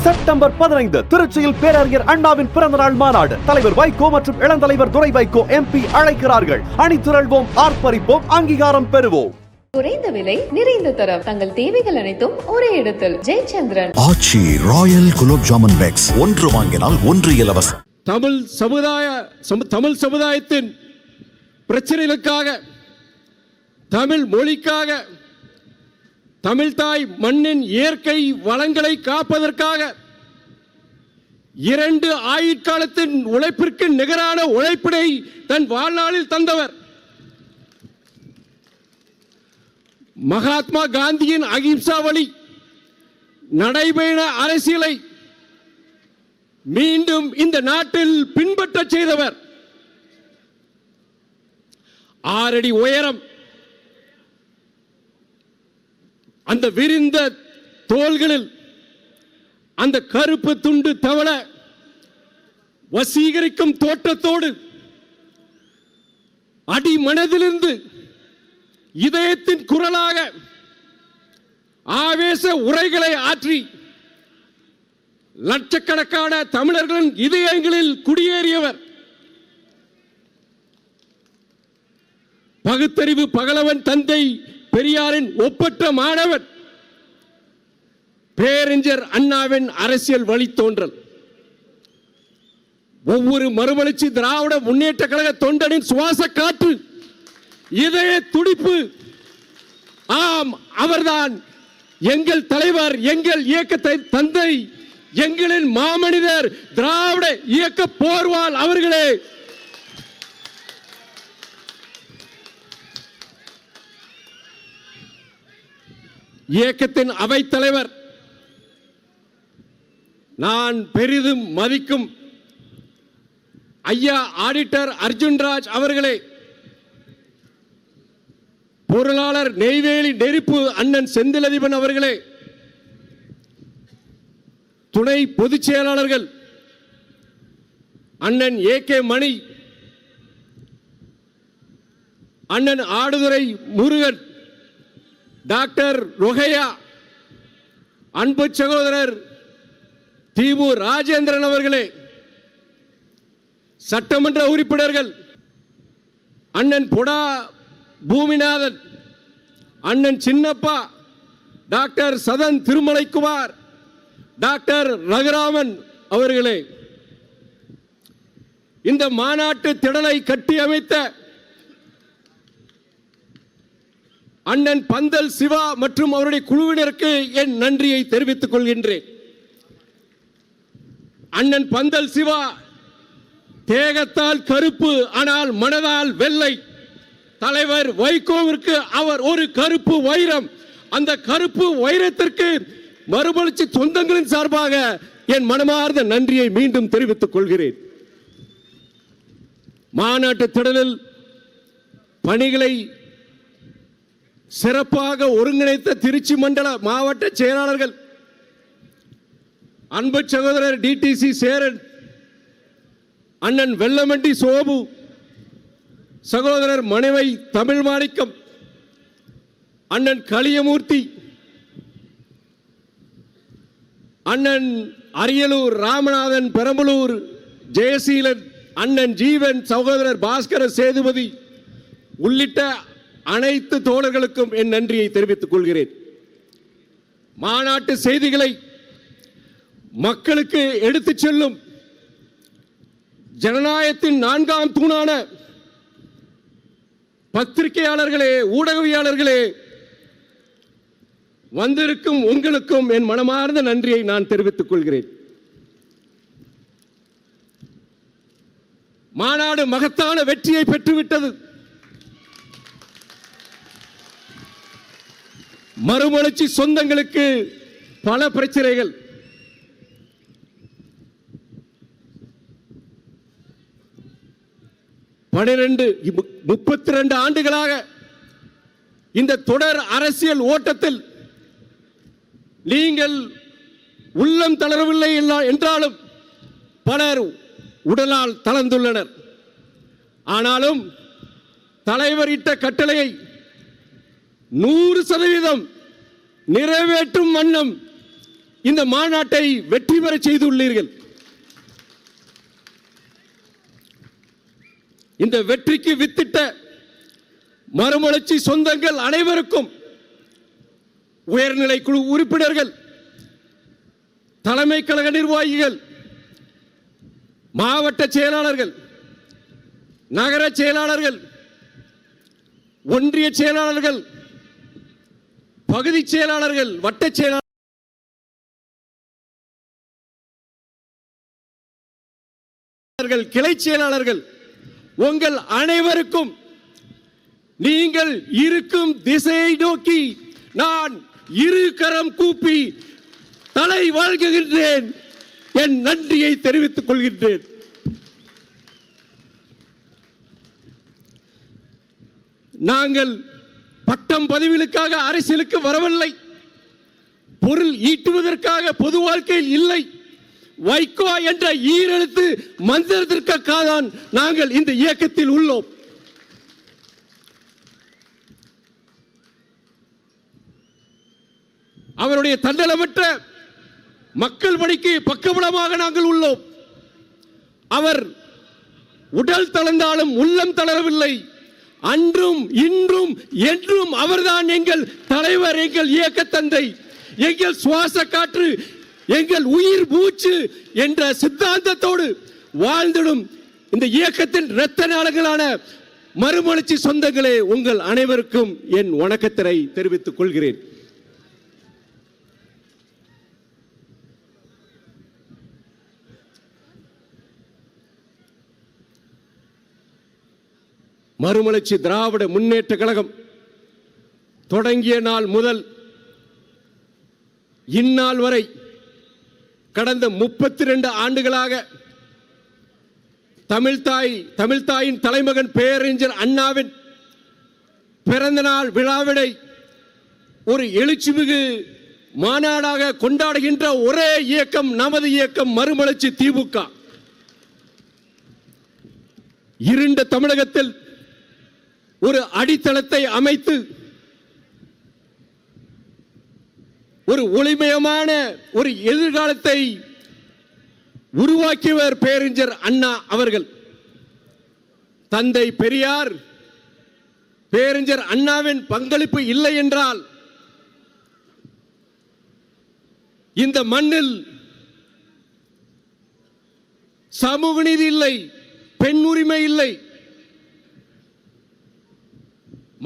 September 15 திருச்சியில் பேரறிஞர் அண்ணாவின் பிறந்தநாள் மாநாடு. தலைவர் வைகோ மற்றும் இளந்தலைவர் துரை வைகோ MP அழைக்கிறார்கள். அணிதிரள்வோம், ஆர்ப்பரிப்போம், அங்கீகாரம் பெறுவோம். குறைந்த விலை, நிறைந்த தரம், தங்கள் தேவைகள் அனைத்தும் ஒரே இடத்தில். ஜெயச்சந்திரன். ஆச்சி ராயல் குலோப் ஜாமுன் பேக்ஸ், ஒன்று வாங்கினால் ஒன்று இலவசம். தமிழ் சமுதாயத்தின் பிரச்சனைகளுக்காக, தமிழ் மொழிக்காக, தமிழ் தாய் மண்ணின் இயற்கை வளங்களை காப்பதற்காக 2 ஆயுட்காலத்தின் உழைப்பிற்கு நிகரான உழைப்பினை தன் வாழ்நாளில் தந்தவர். மகாத்மா காந்தியின் அகிம்சா வழி நடைபயண அரசியலை மீண்டும் இந்த நாட்டில் பின்பற்ற செய்தவர். 6 அடி உயரம், அந்த விரிந்த தோள்களில் அந்த கருப்பு துண்டு தவள வசீகரிக்கும் தோற்றத்தோடு அடி மனதிலிருந்து இதயத்தின் குரலாக ஆவேச உரைகளை ஆற்றி லட்சக்கணக்கான தமிழர்களின் இதயங்களில் குடியேறியவர். பகுத்தறிவு பகலவன் தந்தை பெரியாரின் ஒப்பற்ற மாணவன், பேரறிஞர் அண்ணாவின் அரசியல் வழித்தோன்றல். ஒவ்வொரு மறுமலர்ச்சி திராவிட முன்னேற்ற கழக தொண்டனின் சுவாச காற்று, இதய துடிப்பு. ஆம், அவர்தான் எங்கள் தலைவர், எங்கள் இயக்கத்தை தந்தை, எங்களின் மாமனிதர், திராவிட இயக்க போர்வால் அவர்களே. இயக்கத்தின் அவைத் தலைவர், நான் பெரிதும் மதிக்கும் ஐயா ஆடிட்டர் அர்ஜுன்ராஜ் அவர்களே, பொருளாளர் நெய்வேலி நெருப்பு அண்ணன் செந்திலதிபன் அவர்களே, துணை பொதுச் செயலாளர்கள் அண்ணன் AK மணி, அண்ணன் ஆடுதுறை முருகன், டாக்டர் ரொகையா, அன்பு சகோதரர் திமு ராஜேந்திரன் அவர்களே, சட்டமன்ற உறுப்பினர்கள் அண்ணன் பொடா பூமிநாதன், அண்ணன் சின்னப்பா, டாக்டர் சதன் திருமலைக்குமார், டாக்டர் ரகுராமன் அவர்களே, இந்த மாநாட்டு திடலை கட்டி அமைத்த அண்ணன் பந்தல் சிவா மற்றும் அவருடைய குழுவினருக்கு என் நன்றியை தெரிவித்துக் கொள்கின்றேன். அண்ணன் பந்தல் சிவா தேகத்தால் கருப்பு, ஆனால் மனதால் வெள்ளை. தலைவர் வைகோவிற்கு அவர் ஒரு கருப்பு வைரம். அந்த கருப்பு வைரத்திற்கு மறுமலர்ச்சி சொந்தங்களின் சார்பாக என் மனமார்ந்த நன்றியை மீண்டும் தெரிவித்துக் கொள்கிறேன். மாநாட்டு திடலில் பணிகளை சிறப்பாக ஒருங்கிணைத்த திருச்சி மண்டல மாவட்ட செயலாளர்கள் அன்பு சகோதரர் DTC சேரன், அண்ணன் வெள்ளமண்டி சோபு, சகோதரர் மணிவை தமிழ் மாணிக்கம், அண்ணன் களியமூர்த்தி, அண்ணன் அரியலூர் ராமநாதன், பெரம்பலூர் ஜெயசீலன், அண்ணன் ஜீவன், சகோதரர் பாஸ்கர சேதுபதி உள்ளிட்ட அனைத்து தோழர்களுக்கும் என் நன்றியை தெரிவித்துக் கொள்கிறேன். மாநாட்டு செய்திகளை மக்களுக்கு எடுத்துச் செல்லும் ஜனநாயகத்தின் 4ஆம் தூணான பத்திரிகையாளர்களே, ஊடகவியாளர்களே, வந்திருக்கும் உங்களுக்கும் என் மனமார்ந்த நன்றியை நான் தெரிவித்துக் கொள்கிறேன். மாநாடு மகத்தான வெற்றியை பெற்றுவிட்டது. மறுமலர்ச்சி சொந்தங்களுக்கு பல பிரச்சனைகள். முப்பத்தி 32 ஆண்டுகளாக இந்த தொடர் அரசியல் ஓட்டத்தில் நீங்கள் உள்ளம் தளரவில்லை என்றாலும் பலர் உடலால் தளர்ந்துள்ளனர். ஆனாலும் தலைவர் இட்ட கட்டளையை 100% நிறைவேற்றும் வண்ணம் இந்த மாநாட்டை வெற்றி பெற செய்துள்ளீர்கள். இந்த வெற்றிக்கு வித்திட்ட மறுமலர்ச்சி சொந்தங்கள் அனைவருக்கும், உயர்நிலை குழு உறுப்பினர்கள், தலைமை கழக நிர்வாகிகள், மாவட்ட செயலாளர்கள், நகர செயலாளர்கள், ஒன்றிய செயலாளர்கள், பகுதி செயலாளர்கள், வட்ட செயலாளர்கள், கிளை செயலாளர்கள், உங்கள் அனைவருக்கும் நீங்கள் இருக்கும் திசையை நோக்கி நான் இரு கரம் கூப்பி தலை வணங்குகின்றேன், என் நன்றியை தெரிவித்துக் கொள்கின்றேன். நாங்கள் பட்டம் பதவிகளுக்காக அரசியலுக்கு வரவில்லை, பொருள் ஈட்டுவதற்காக பொது வாழ்க்கையில் இல்லை. வைகோ என்ற ஈரெழுத்து மந்திரத்திற்காக தான் நாங்கள் இந்த இயக்கத்தில் உள்ளோம். அவருடைய தன்னலமற்ற மக்கள் பணிக்கு பக்கபலமாக நாங்கள் உள்ளோம். அவர் உடல் தளர்ந்தாலும் உள்ளம் தளரவில்லை. அன்றும் இன்றும் என்றும் அவர்தான் எங்கள் தலைவர், எங்கள் இயக்க தந்தை, எங்கள் சுவாச காற்று, எங்கள் உயிர் மூச்சு என்ற சித்தாந்தத்தோடு வாழ்ந்திடும் இந்த இயக்கத்தின் இரத்த நாளங்களான மறுமலர்ச்சி சொந்தங்களே, உங்கள் அனைவருக்கும் என் வணக்கத்தினை தெரிவித்துக் கொள்கிறேன். மறுமலர்ச்சி திராவிட முன்னேற்ற கழகம் தொடங்கிய நாள் முதல் இந்நாள் வரை கடந்த 32 ஆண்டுகளாக தமிழ்தாயின் தலைமகன் பேரறிஞர் அண்ணாவின் பிறந்த நாள் விழாவினை ஒரு எழுச்சிமிகு மாநாடாக கொண்டாடுகின்ற ஒரே இயக்கம் நமது இயக்கம் மறுமலர்ச்சி திமுக. இருண்ட தமிழகத்தில் ஒரு அடித்தளத்தை அமைத்து ஒரு ஒளிமயமான ஒரு எதிர்காலத்தை உருவாக்கியவர் பேரறிஞர் அண்ணா அவர்கள். தந்தை பெரியார், பேரறிஞர் அண்ணாவின் பங்களிப்பு இல்லை என்றால் இந்த மண்ணில் சமூக நீதி இல்லை, பெண் உரிமை இல்லை,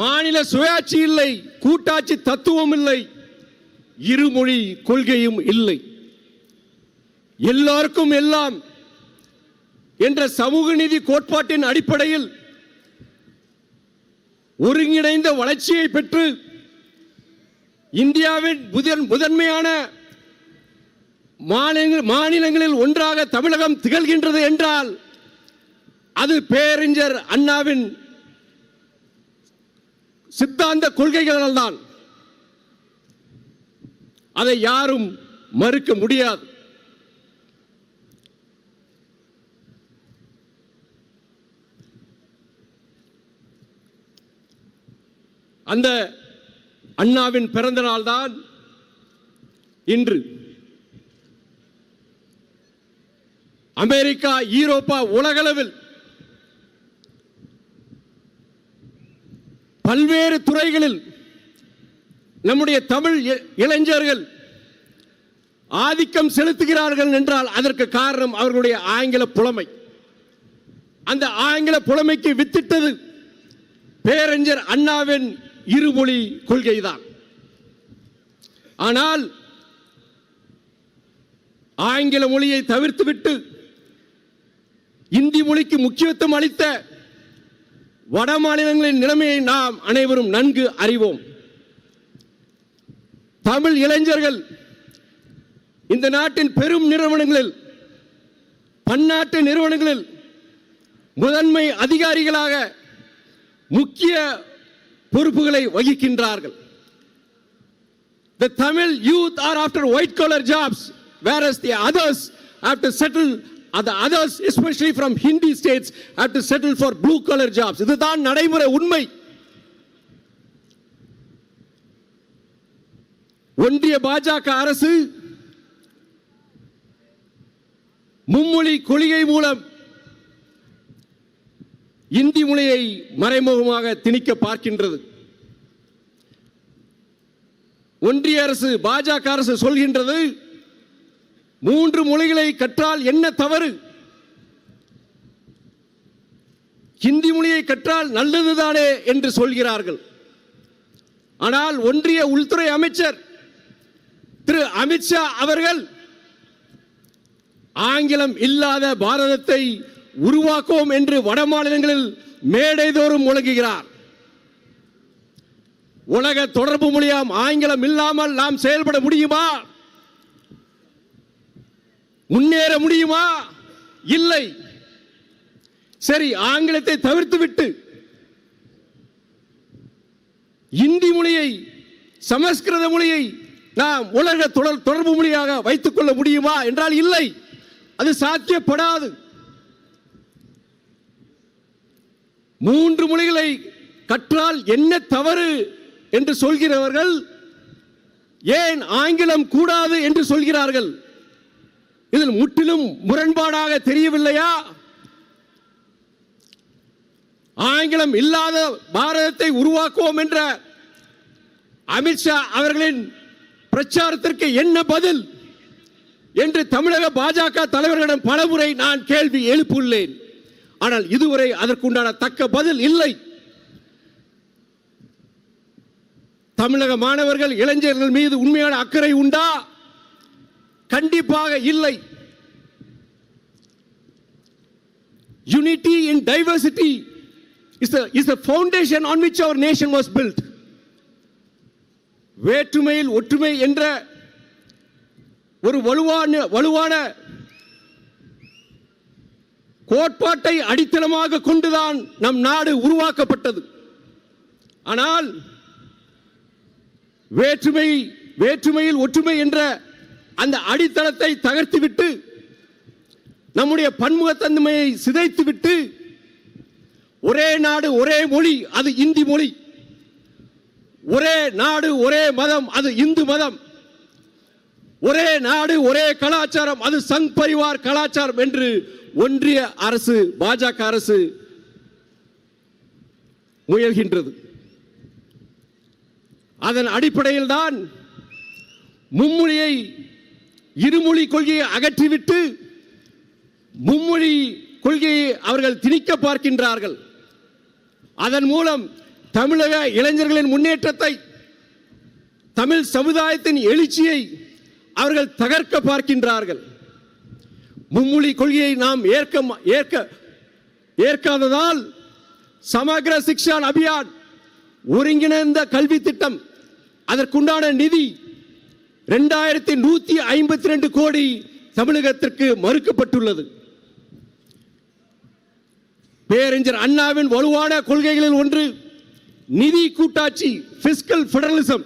மாநில சுயாட்சி இல்லை, கூட்டாட்சி தத்துவம் இல்லை, இருமொழி கொள்கையும் இல்லை. எல்லாருக்கும் எல்லாம் என்ற சமூக நீதி கோட்பாட்டின் அடிப்படையில் ஒருங்கிணைந்த வளர்ச்சியை பெற்று இந்தியாவின் முதன்மையான மாநிலங்களில் ஒன்றாக தமிழகம் திகழ்கின்றது என்றால் அது பேரறிஞர் அண்ணாவின் சித்தாந்த கொள்கைகளால் தான். அதை யாரும் மறுக்க முடியாது. அந்த அண்ணாவின் பிறந்த நாள் தான் இன்று. அமெரிக்கா, ஈரோப்பா, உலகளவில் பல்வேறு துறைகளில் நம்முடைய தமிழ் இளைஞர்கள் ஆதிக்கம் செலுத்துகிறார்கள் என்றால் அதற்கு காரணம் அவர்களுடைய ஆங்கில புலமை. அந்த ஆங்கில புலமைக்கு வித்திட்டது பேரறிஞர் அண்ணாவின் இருமொழி கொள்கைதான். ஆனால் ஆங்கில மொழியை தவிர்த்துவிட்டு இந்தி மொழிக்கு முக்கியத்துவம் அளித்த வட மாநிலங்களின் நிலைமையை நாம் அனைவரும் நன்கு அறிவோம். தமிழ் இளைஞர்கள் இந்த நாட்டின் பெரும் நிறுவனங்களில், பன்னாட்டு நிறுவனங்களில் முதன்மை அதிகாரிகளாக முக்கிய பொறுப்புகளை வகிக்கின்றார்கள். The Tamil youth are after white collar jobs, whereas the others have to settle, the others especially from Hindi states have to settle for blue collar jobs. இதுதான் நடைமுறை உண்மை. ஒன்றிய பாஜக அரசு மும்மொழி கொள்கை மூலம் இந்தி மொழியை மறைமுகமாக திணிக்க பார்க்கின்றது. ஒன்றிய அரசு, பாஜக அரசு சொல்கின்றது 3 மொழிகளை கற்றால் என்ன தவறு, ஹிந்தி மொழியை கற்றால் நல்லதுதானே என்று சொல்கிறார்கள். ஆனால் ஒன்றிய உள்துறை அமைச்சர் திரு அமித்ஷா அவர்கள் ஆங்கிலம் இல்லாத பாரதத்தை உருவாக்குவோம் என்று வட மாநிலங்களில் மேடைதோறும் முழங்குகிறார். உலக தொடர்பு மொழியாம் ஆங்கிலம் இல்லாமல் நாம் செயல்பட முடியுமா? முன்னேற முடியுமா? இல்லை. சரி, ஆங்கிலத்தை தவிர்த்துவிட்டு இந்தி மொழியை, சமஸ்கிருத மொழியை நாம் உலக தொடர்பு மொழியாக வைத்துக் கொள்ள முடியுமா என்றால் இல்லை, அது சாத்தியப்படாது. 3 மொழிகளை கற்றால் என்ன தவறு என்று சொல்கிறவர்கள் ஏன் ஆங்கிலம் கூடாது என்று சொல்கிறார்கள்? இதில் முற்றிலும் முரண்பாடாக தெரியவில்லையா? ஆங்கிலம் இல்லாத பாரதத்தை உருவாக்குவோம் என்ற அமித்ஷா அவர்களின் பிரச்சாரத்திற்கு என்ன பதில் என்று தமிழக பாஜக தலைவர்களிடம் பலமுறை நான் கேள்வி எழுப்பியுள்ளேன். ஆனால் இதுவரை அதற்குண்டான தக்க பதில் இல்லை. தமிழக மாணவர்கள், இளைஞர்கள் மீது உண்மையான அக்கறை உண்டா? கண்டிப்பாக இல்லை. Unity in diversity is the foundation on which our nation was built. வேற்றுமையில் ஒற்றுமை என்ற ஒரு வலுவான கோட்பாட்டை அடித்தளமாக கொண்டுதான் நம் நாடு உருவாக்கப்பட்டது. ஆனால் வேற்றுமையில் ஒற்றுமை என்ற அந்த அடித்தளத்தை தகர்த்துவிட்டு, நம்முடைய பன்முகத்தன்மையை சிதைத்துவிட்டு, ஒரே நாடு ஒரே மொழி, அது இந்தி மொழி, ஒரே நாடு ஒரே மதம், அது இந்து மதம், ஒரே நாடு ஒரே கலாச்சாரம், அது சங் பரிவார் கலாச்சாரம் என்று ஒன்றிய அரசு, பாஜக அரசு முயல்கின்றது. அதன் அடிப்படையில் தான் மும்மொழியை, இருமொழி கொள்கையை அகற்றிவிட்டு மும்மொழி கொள்கையை அவர்கள் திணிக்க பார்க்கின்றார்கள். அதன் மூலம் தமிழக இளைஞர்களின் முன்னேற்றத்தை, தமிழ் சமுதாயத்தின் எழுச்சியை அவர்கள் தகர்க்க பார்க்கின்றார்கள். மும்மொழி கொள்கையை நாம் ஏற்காததால் சமக்ர சிக்ஷா அபியான், ஒருங்கிணைந்த கல்வி திட்டம், அதற்குண்டான நிதி 2152 கோடி தமிழகத்திற்கு மறுக்கப்பட்டுள்ளது. பேரறிஞர் அண்ணாவின் வலுவான கொள்கைகளில் ஒன்று நிதி கூட்டாட்சி, பிஸ்கல் ஃபெடரலிசம்.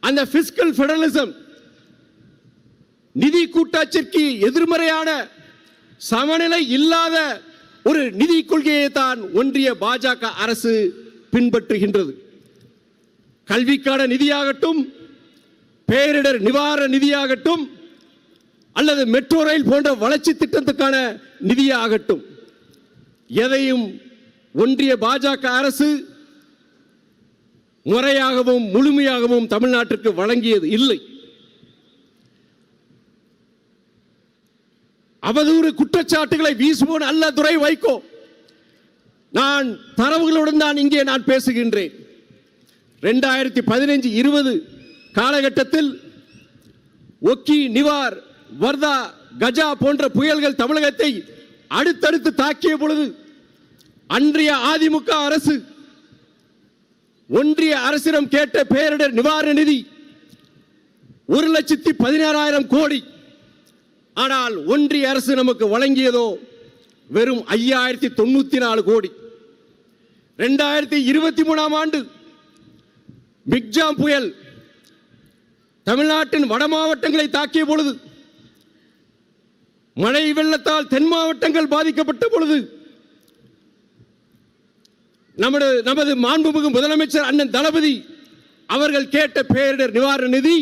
அந்த பிஸ்கல் ஃபெடரலிசம், நிதி கூட்டாட்சிக்கு எதிர்மறையான, சமநிலை இல்லாத ஒரு நிதி கொள்கையை தான் ஒன்றிய பாஜக அரசு பின்பற்றுகின்றது. கல்விக்கான நிதியாகட்டும், பேரிடர் நிவாரண நிதியாகட்டும், அல்லது மெட்ரோ ரயில் போன்ற வளர்ச்சி திட்டத்துக்கான நிதியாகட்டும், எதையும் ஒன்றிய பாஜக அரசு முறையாகவும் முழுமையாகவும் தமிழ்நாட்டிற்கு வழங்கியது இல்லை. அவதூறு குற்றச்சாட்டுகளை வீசுவோன் அல்ல துரை வைகோ. நான் தரவுகளுடன் தான் இங்கே நான் பேசுகின்றேன். 2015-20 காலகட்டத்தில் ஒக்கி, நிவார், வர்தா, கஜா போன்ற புயல்கள் தமிழகத்தை அடுத்தடுத்து தாக்கிய பொழுது அன்றைய அதிமுக அரசு ஒன்றிய அரசிடம் கேட்ட பேரிடர் நிவாரண நிதி 1,16,000 கோடி. ஆனால் ஒன்றிய அரசு நமக்கு வழங்கியதோ வெறும் 5,094 கோடி. 2023 ஆண்டு பிக்ஜாம் புயல் தமிழ்நாட்டின் வட மாவட்டங்களை தாக்கிய பொழுது, மழை வெள்ளத்தால் தென் மாவட்டங்கள் பாதிக்கப்பட்ட பொழுது, நமது மாண்புமிகு முதலமைச்சர் அண்ணன் தளபதி அவர்கள் கேட்ட பேரிடர் நிவாரண நிதி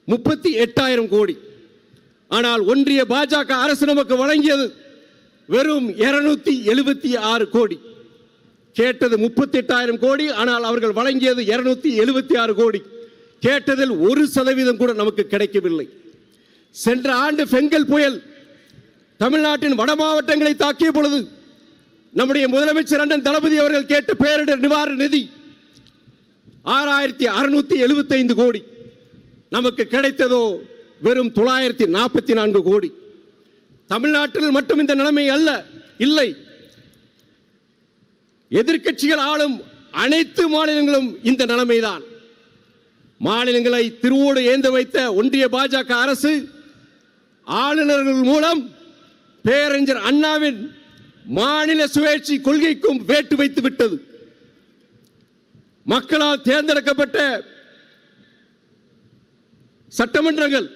38,000 கோடி. ஆனால் ஒன்றிய பாஜக அரசு நமக்கு வழங்கியது வெறும் 276 கோடி. கேட்டது 38,000 கோடி, ஆனால் அவர்கள் வழங்கியது 276 கோடி. கேட்டதில் 1% கூட நமக்கு கிடைக்கவில்லை. சென்ற ஆண்டு பெங்கல் புயல் தமிழ்நாட்டின் வட மாவட்டங்களை தாக்கிய பொழுது நம்முடைய முதலமைச்சர் அண்ணன் தளபதி அவர்கள் கேட்ட பேரிடர் நிவாரண நிதி 6,675 கோடி. நமக்கு கிடைத்ததோ வெறும் 944 கோடி. தமிழ்நாட்டில் மட்டும் இந்த நிலைமை அல்ல, இல்லை, எதிர்க்கட்சிகள் ஆளும் அனைத்து மாநிலங்களும் இந்த நிலைமைதான். மாநிலங்களை திருவோடு ஏந்த வைத்த ஒன்றிய பாஜக அரசு ஆளுநர்கள் மூலம் பேரறிஞர் அண்ணாவின் மாநில சுயாட்சி கொள்கைக்கும் வேட்டு வைத்து விட்டது. மக்களால் தேர்ந்தெடுக்கப்பட்ட சட்டமன்றங்கள்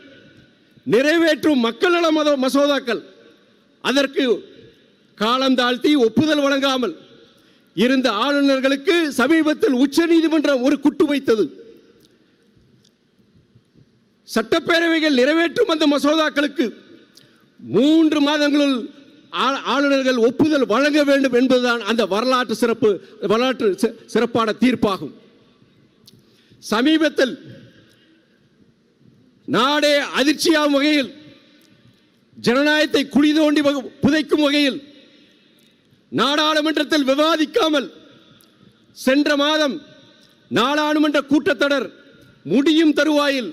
நிறைவேற்றும் மக்கள் நல மசோதாக்கள் அதற்கு காலம் தாழ்த்தி ஒப்புதல் வழங்காமல் இருந்த ஆளுநர்களுக்கு சமீபத்தில் உச்சநீதிமன்றம் ஒரு குட்டு வைத்தது. சட்டப்பேரவைகள் நிறைவேற்றும் அந்த மசோதாக்களுக்கு 3 மாதங்களில் ஆளுநர்கள் ஒப்புதல் வழங்க வேண்டும் என்பதுதான் அந்த வரலாற்று சிறப்பான தீர்ப்பாகும். சமீபத்தில் நாடே அதிர்ச்சியாகும் வகையில், ஜனநாயகத்தை குழி தோண்டி புதைக்கும் வகையில் நாடாளுமன்றத்தில் விவாதிக்காமல் சென்ற மாதம் நாடாளுமன்ற கூட்டத்தொடர் முடியும் தருவாயில்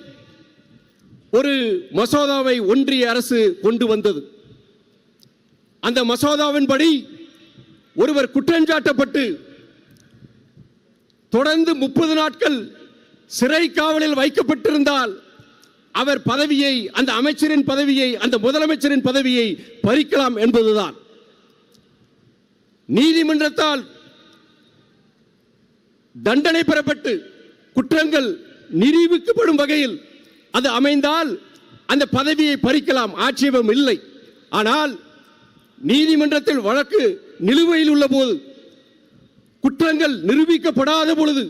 ஒரு மசோதாவை ஒன்றிய அரசு கொண்டு வந்தது. அந்த மசோதாவின்படி ஒருவர் குற்றஞ்சாட்டப்பட்டு தொடர்ந்து 30 நாட்கள் சிறை காவலில் வைக்கப்பட்டிருந்தால் அவர் பதவியை, அந்த அமைச்சரின் பதவியை, அந்த முதலமைச்சரின் பதவியை பறிக்கலாம் என்பதுதான். நீதிமன்றத்தால் தண்டனை பெறப்பட்டு குற்றங்கள் நிரூபிக்கப்படும் வகையில் அது அமைந்தால் அந்த பதவியை பறிக்கலாம், ஆட்சேபம் இல்லை. ஆனால் நீதிமன்றத்தில் வழக்கு நிலுவையில் உள்ள போது, குற்றங்கள் நிரூபிக்கப்படாத பொழுது,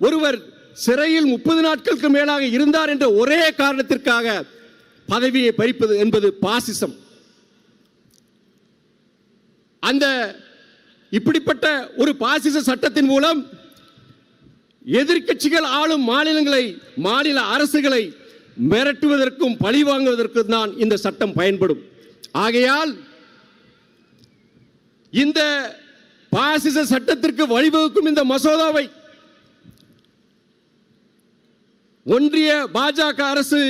ஒருவர் சிறையில் 30 நாட்களுக்கு மேலாக இருந்தார் என்ற ஒரே காரணத்திற்காக பதவியை பறிப்பது என்பது பாசிசம். அந்த இப்படிப்பட்ட ஒரு பாசிச சட்டத்தின் மூலம் எதிர்க்கட்சிகள் ஆளும் மாநிலங்களை, மாநில அரசுகளை மிரட்டுவதற்கும் பழி வாங்குவதற்கும் தான் இந்த சட்டம் பயன்படும். ஆகையால் இந்த பாசிச சட்டத்திற்கு வழிவகுக்கும் இந்த மசோதாவை ஒன்றிய பாஜக அரசு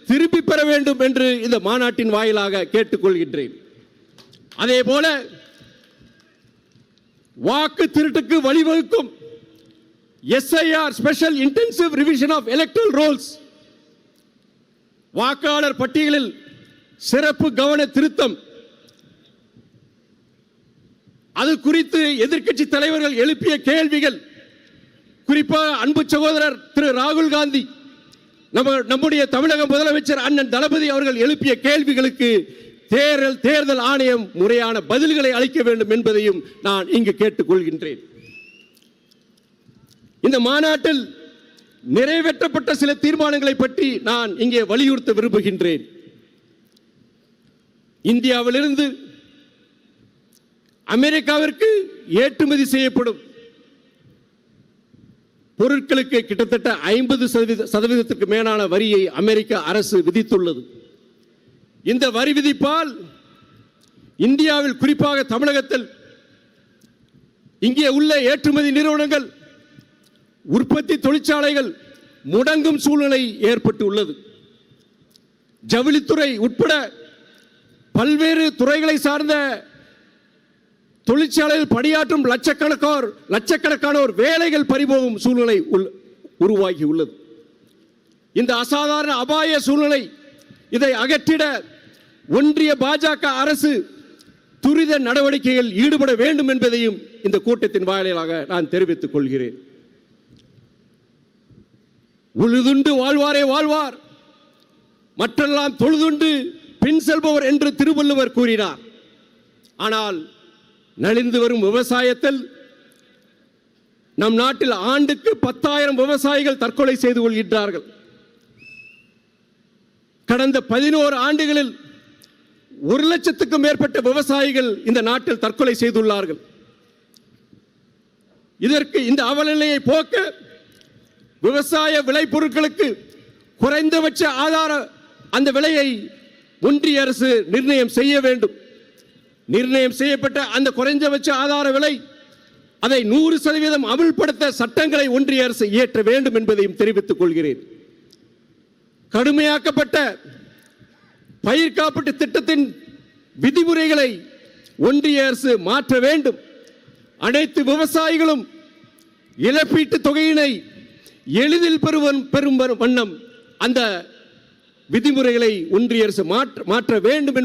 திருப்பி பெற வேண்டும் என்று இந்த மாநாட்டின் வாயிலாக கேட்டுக்கொள்கின்றேன். அதே போல வாக்கு திருட்டுக்கு வழிவகுக்கும் SIR special intensive revision of electoral rolls, வாக்காளர் பட்டியலில் சிறப்பு கவன திருத்தம், அது குறித்து எதிர்க்கட்சி தலைவர்கள் எழுப்பிய கேள்விகள், குறிப்பாக அன்பு சகோதரர் திரு ராகுல் காந்தி, நம்முடைய தமிழக முதலமைச்சர் அண்ணன் தளபதி அவர்கள் எழுப்பிய கேள்விகளுக்கு தேர்தல் ஆணையம் முறையான பதில்களை அளிக்க வேண்டும் என்பதையும் நான் இங்கு கேட்டுக்கொள்கின்றேன். இந்த மாநாட்டில் நிறைவேற்றப்பட்ட சில தீர்மானங்களை பற்றி நான் இங்கே வலியுறுத்த விரும்புகின்றேன். இந்தியாவிலிருந்து அமெரிக்காவிற்கு ஏற்றுமதி செய்யப்படும் பொருட்களுக்கு கிட்டத்தட்ட 50% மேலான வரியை அமெரிக்க அரசு விதித்துள்ளது. இந்த வரி விதிப்பால் இந்தியாவில், குறிப்பாக தமிழகத்தில் இங்கே உள்ள ஏற்றுமதி நிறுவனங்கள், உற்பத்தி தொழிற்சாலைகள் முடங்கும் சூழ்நிலை ஏற்பட்டு உள்ளது. ஜவுளித்துறை உட்பட பல்வேறு துறைகளை சார்ந்த தொழிற்சாலையில் பணியாற்றும் லட்சக்கணக்கானோர் வேலைகள் பறிபோகும் சூழ்நிலை உருவாகி உள்ளது. இந்த அசாதாரண அபாய சூழ்நிலை, இதை அகற்றிட ஒன்றிய பாஜக அரசு துரித நடவடிக்கைகள் ஈடுபட வேண்டும் என்பதையும் இந்த கூட்டத்தின் வாயிலாக நான் தெரிவித்துக் கொள்கிறேன். உழுதுண்டு வாழ்வாரே வாழ்வார், மற்றெல்லாம் தொழுதுண்டு பின் செல்பவர் என்று திருவள்ளுவர் கூறினார். ஆனால் நலிந்து வரும் விவசாயத்தில் நம் நாட்டில் ஆண்டுக்கு 10,000 விவசாயிகள் தற்கொலை செய்து கொள்கின்றார்கள். கடந்த 11 ஆண்டுகளில் 1 லட்சத்துக்கும் மேற்பட்ட விவசாயிகள் இந்த நாட்டில் தற்கொலை செய்துள்ளார்கள். இதற்கு இந்த அவலநிலையை போக்க விவசாய விளைபொருட்களுக்கு குறைந்தபட்ச ஆதார அந்த விலையை ஒன்றிய அரசு நிர்ணயம் செய்ய வேண்டும். நிர்ணயம் செய்யப்பட்ட அந்த குறைந்தபட்ச ஆதார விலை அதை 100% அமல்படுத்த சட்டங்களை ஒன்றிய அரசு இயற்ற வேண்டும் என்பதையும் தெரிவித்துக் கொள்கிறேன். கடுமையாக்கப்பட்ட பயிர் காப்பீட்டு திட்டத்தின் விதிமுறைகளை ஒன்றிய அரசு மாற்ற வேண்டும். அனைத்து விவசாயிகளும் இழப்பீட்டு தொகையினை எளிதில் பெறும் வண்ணம் அந்த விதிமுறைகளை ஒன்றிய அரசு மாற்ற வேண்டும்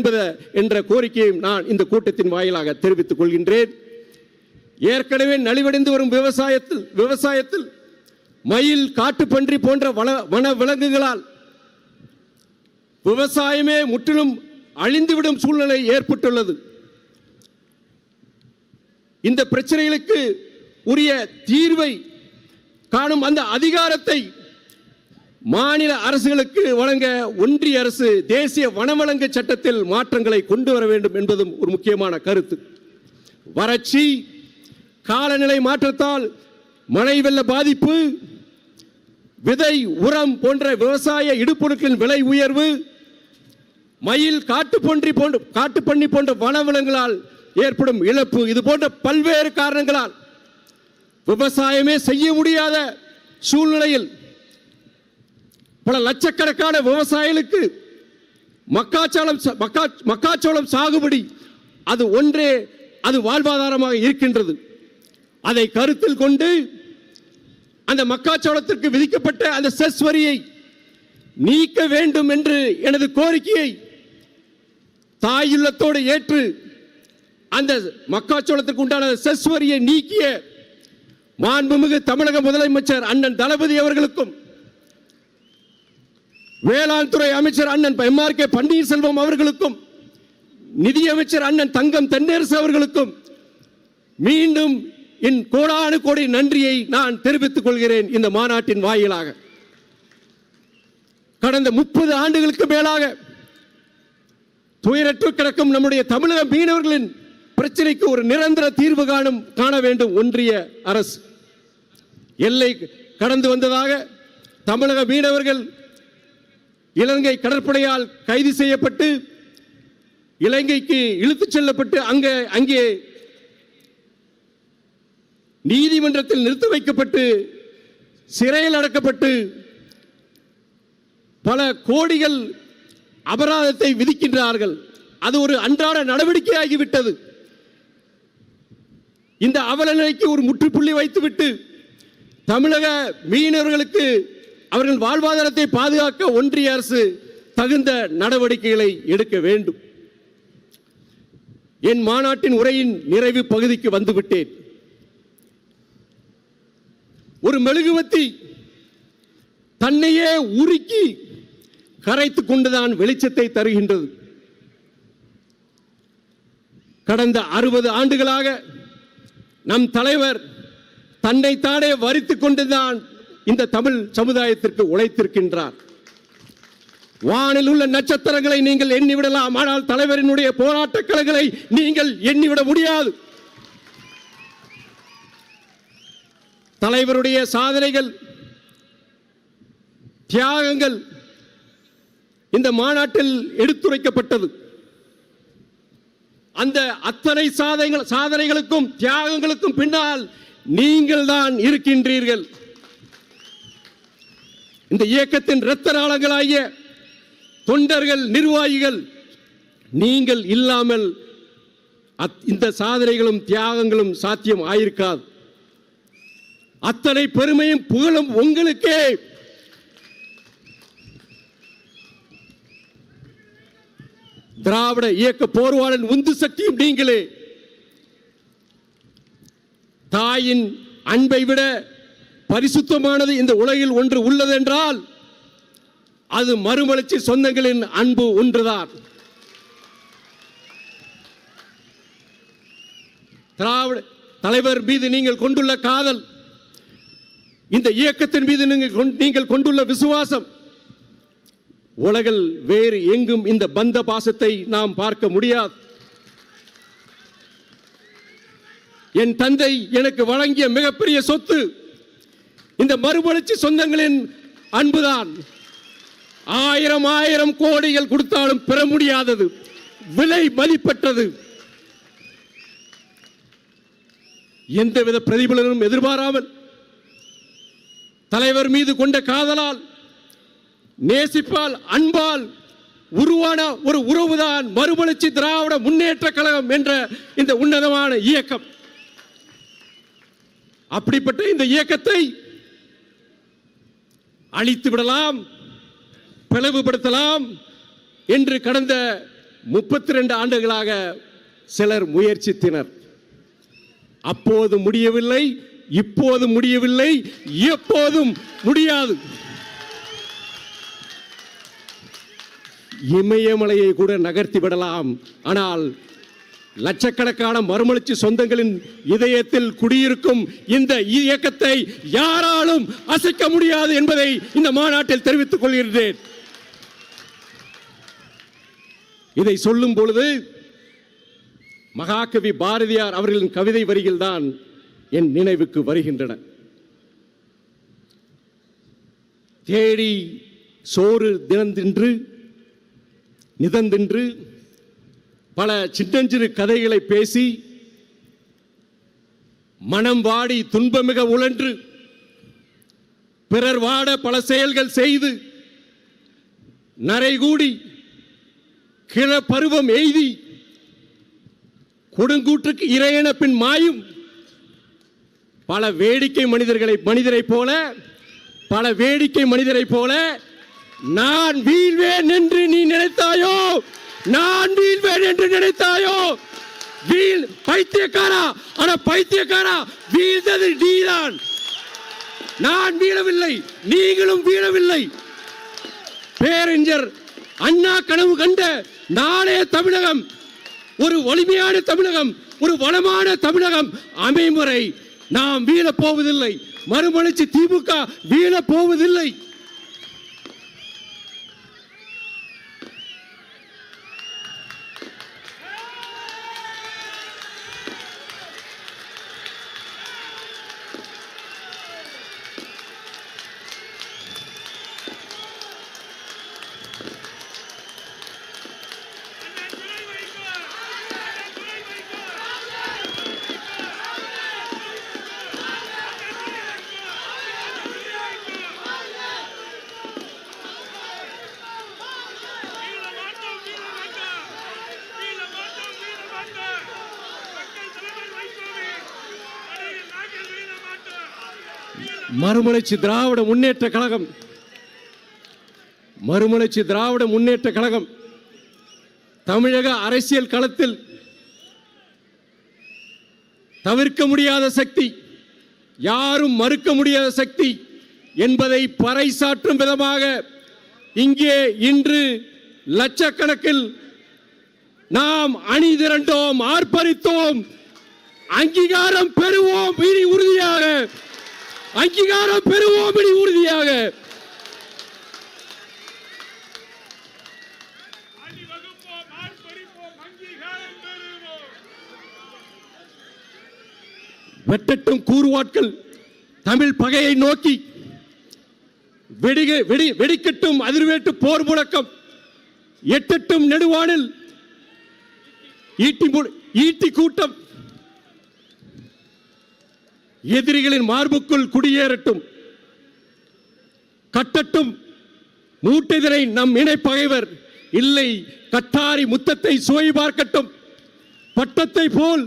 என்ற கோரிக்கையை நான் இந்த கூட்டத்தின் வாயிலாக தெரிவித்துக் கொள்கின்றேன். ஏற்கனவே நலிவடைந்து வரும் விவசாயத்தில் மயில், காட்டுப்பன்றி போன்ற வன விலங்குகளால் விவசாயமே முற்றிலும் அழிந்துவிடும் சூழ்நிலை ஏற்பட்டுள்ளது. இந்த பிரச்சனைகளுக்கு உரிய தீர்வை காணும் அந்த அதிகாரத்தை மாநில அரசுகளுக்கு வழங்க ஒன்றிய அரசு தேசிய வனவிலங்கு சட்டத்தில் மாற்றங்களை கொண்டு வர வேண்டும் என்பதும் ஒரு முக்கியமான கருத்து. வறட்சி, காலநிலை மாற்றத்தால் மழை வெள்ள பாதிப்பு, விதை, உரம் போன்ற விவசாய இடுபொருட்களின் விலை உயர்வு, மயில், காட்டுப்பன்னி போன்ற வனவிலங்குகளால் ஏற்படும் இழப்பு, இது போன்ற பல்வேறு காரணங்களால் விவசாயமே செய்ய முடியாத சூழ்நிலையில் பல லட்சக்கணக்கான விவசாயிகளுக்கு மக்காச்சோளம் சாகுபடி அது வாழ்வாதாரமாக இருக்கின்றது. அதை கருத்தில் கொண்டு அந்த மக்காச்சோளத்திற்கு விதிக்கப்பட்ட அந்த செஸ் வரியை நீக்க வேண்டும் என்று எனது கோரிக்கையை தாயுள்ளத்தோடு ஏற்று அந்த மக்காச்சோளத்திற்கு உண்டான செஸ் வரியை நீக்கிய மாண்புமிகு தமிழக முதலமைச்சர் அண்ணன் தளபதி அவர்களுக்கும், வேளாண் துறை அமைச்சர் அண்ணன் MRK பன்னீர்செல்வம் அவர்களுக்கும், நிதியமைச்சர் அண்ணன் தங்கம் தென்னரசு அவர்களுக்கும் மீண்டும் என் கோடானு கோடி நன்றியை நான் தெரிவித்துக் கொள்கிறேன். இந்த மாநாட்டின் வாயிலாக கடந்த 30 ஆண்டுகளுக்கு மேலாக துயரற்று கிடக்கும் நம்முடைய தமிழக மீனவர்களின் பிரச்சனைக்கு ஒரு நிரந்தர தீர்வு காண வேண்டும் ஒன்றிய அரசு. எல்லை கடந்து வந்ததாக தமிழக மீனவர்கள் இலங்கை கடற்படையால் கைது செய்யப்பட்டு இலங்கைக்கு இழுத்துச் செல்லப்பட்டு அங்கே நீதிமன்றத்தில் நிறுத்தி வைக்கப்பட்டு சிறையில் அடைக்கப்பட்டு பல கோடிகள் அபராதத்தை விதிக்கின்றார்கள். அது ஒரு அன்றாட நடவடிக்கையாகிவிட்டது. இந்த அவலநிலைக்கு ஒரு முற்றுப்புள்ளி வைத்துவிட்டு தமிழக மீனவர்களுக்கு அவர்கள் வாழ்வாதாரத்தை பாதுகாக்க ஒன்றிய அரசு தகுந்த நடவடிக்கைகளை எடுக்க வேண்டும். என் மாநாட்டின் உரையின் நிறைவு பகுதிக்கு வந்துவிட்டேன். ஒரு மெழுகுவர்த்தி தன்னையே உருக்கி கரைத்துக் கொண்டுதான் வெளிச்சத்தை தருகின்றது. கடந்த 60 ஆண்டுகளாக நம் தலைவர் தன்னைத்தானே வரித்துக் கொண்டுதான் இந்த தமிழ் சமுதாயத்திற்கு உழைத்திருக்கின்றார். வானில் உள்ள நட்சத்திரங்களை நீங்கள் எண்ணிவிடலாம், ஆனால் தலைவரினுடைய போராட்ட களங்களை நீங்கள் எண்ணிவிட முடியாது. தலைவருடைய சாதனைகள், தியாகங்கள் இந்த மாநாட்டில் எடுத்துரைக்கப்பட்டது. அந்த அத்தனை சாதனைகளுக்கும் தியாகங்களுக்கும் பின்னால் நீங்கள் தான் இருக்கின்றீர்கள். இந்த இயக்கத்தின் இரத்த நாளங்களாகிய தொண்டர்கள், நிர்வாகிகள், நீங்கள் இல்லாமல் இந்த சாதனைகளும் தியாகங்களும் சாத்தியம் ஆயிருக்காது. அத்தனை பெருமையும் புகழும் உங்களுக்கே. திராவிட இயக்க போர்வாளன் உந்து சக்தியும் நீங்களே. தாயின் அன்பை விட பரிசுத்தமானது இந்த உலகில் ஒன்று உள்ளது என்றால் அது மறுமலர்ச்சி சொந்தங்களின் அன்பு ஒன்றுதான். திராவிட தலைவர் மீது நீங்கள் கொண்டுள்ள காதல், இந்த இயக்கத்தின் மீது நீங்கள் கொண்டுள்ள விசுவாசம் உலகில் வேறு எங்கும் இந்த பந்த பாசத்தை நாம் பார்க்க முடியாது. என் தந்தை எனக்கு வழங்கிய மிகப்பெரிய சொத்து இந்த மறுமலர்ச்சி சொந்தங்களின் அன்புதான். ஆயிரம் கோடிகள் கொடுத்தாலும் பெற முடியாதது, விலை மதிப்பற்றது. எந்தவித பிரதிபலனும் எதிர்பாராமல் தலைவர் மீது கொண்ட காதலால், நேசிப்பால், அன்பால் உருவான ஒரு உறவுதான் மறுமலர்ச்சி திராவிட முன்னேற்ற கழகம் என்ற இந்த உன்னதமான இயக்கம். அப்படிப்பட்ட இந்த இயக்கத்தை அழித்து விடலாம், பிளவுபடுத்தலாம் என்று கடந்த 32 ஆண்டுகளாக சிலர் முயற்சித்தனர். அப்போது முடியவில்லை, இப்போது முடியவில்லை, எப்போதும் முடியாது. இமயமலையை கூட நகர்த்தி விடலாம். ஆனால் லட்சக்கணக்கான மறுமலர்ச்சி சொந்தங்களின் இதயத்தில் குடியிருக்கும் இந்த இயக்கத்தை யாராலும் அசைக்க முடியாது என்பதை இந்த மாநாட்டில் தெரிவித்துக் கொள்கிறேன். இதை சொல்லும் பொழுது மகாகவி பாரதியார் அவர்களின் கவிதை வரிகள் தான் என் நினைவுக்கு வருகின்றன. தேடி சோறு தினந்தின்று நிதந்தின்று பல சின்னஞ்சிறு கதைகளை பேசி மனம் வாடி துன்பமிக உழன்று பிறர் வாட பல செயல்கள் செய்து நரைகூடி கிழ பருவம் எய்தி கொடுங்கூற்றுக்கு இறையென பின் மாயும் பல வேடிக்கை மனிதரை போல பல வேடிக்கை மனிதரை போல நான் வீழ்வேன் என்று நீ நினைத்தாயோ, நான் வீழ்வேன் என்று நினைத்தாயோ, வீழ் பைத்தியக்காரா. ஆனா பைத்தியக்காரா, வீழ்ந்தது நீதான். நான் வீழவில்லை, நீங்களும் வீழவில்லை. பேரறிஞர் அண்ணா கனவு கண்ட நாளைய தமிழகம் ஒரு வலிமையான தமிழகம், ஒரு வளமான தமிழகம் அமையும் வரை நாம் வீழப் போவதில்லை. மறுமலர்ச்சி திமுக வீழப் போவதில்லை. மறுமலர்ச்சி திராவிட முன்னேற்ற கழகம், மறுமலர்ச்சி திராவிட முன்னேற்ற கழகம் தமிழக அரசியல் களத்தில் தவிர்க்க முடியாத சக்தி, யாரும் மறுக்க முடியாத சக்தி என்பதை பறைசாற்றும் விதமாக இங்கே இன்று லட்சக்கணக்கில் நாம் அணி திரண்டோம், ஆர்ப்பரித்தோம். அங்கீகாரம் பெறுவோம் இனி உறுதியாக, அங்கீகாரம் பெறுவோம் இனி உறுதியாக. வெட்டட்டும் கூறுவாட்கள் தமிழ் பகையை நோக்கி, வெடிக்கட்டும் அதிர்வேட்டு போர் முழக்கம், எட்டட்டும் நெடுவானில் ஈட்டி கூட்டம், எதிரிகளின் மார்புக்குள் குடியேறட்டும், கட்டட்டும் மூட்டைதனை நம் இணை பகைவர் இல்லை, கட்டாரி முத்தத்தை சுவை பார்க்கட்டும், பட்டத்தை போல்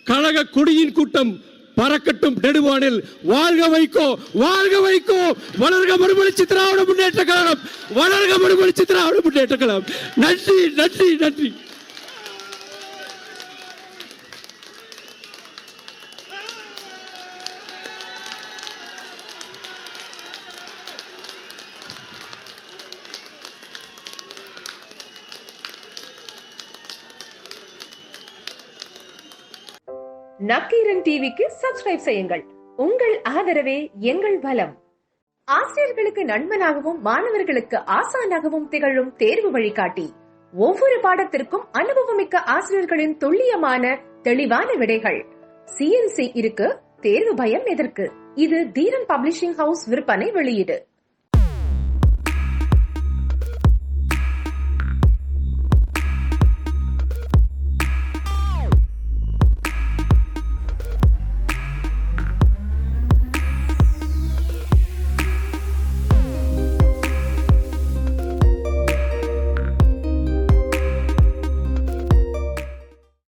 கழக கொடியின் கூட்டம் பறக்கட்டும் நெடுவானில். வாழ்க வைகோ, வாழ்க வைகோ, வளர்க மறுமலர்ச்சி திராவிட முன்னேற்ற கழகம், வளர்க மறுமலர்ச்சி திராவிட முன்னேற்ற கழகம். நன்றி, நன்றி, நன்றி. நக்கீரன் டிவிக்கு சப்ஸ்கிரைப் செய்யுங்கள். உங்கள் ஆதரவே எங்கள் பலம். ஆசிரியர்களுக்கு நண்பனாகவும் மாணவர்களுக்கு ஆசானாகவும் திகழும் தேர்வு வழிகாட்டி. ஒவ்வொரு பாடத்திற்கும் அனுபவமிக்க ஆசிரியர்களின் துல்லியமான தெளிவான விடைகள். CNC இருக்கு, தேர்வு பயம் எதற்கு? இது தீரன் பப்ளிஷிங் ஹவுஸ் விற்பனை வெளியீடு.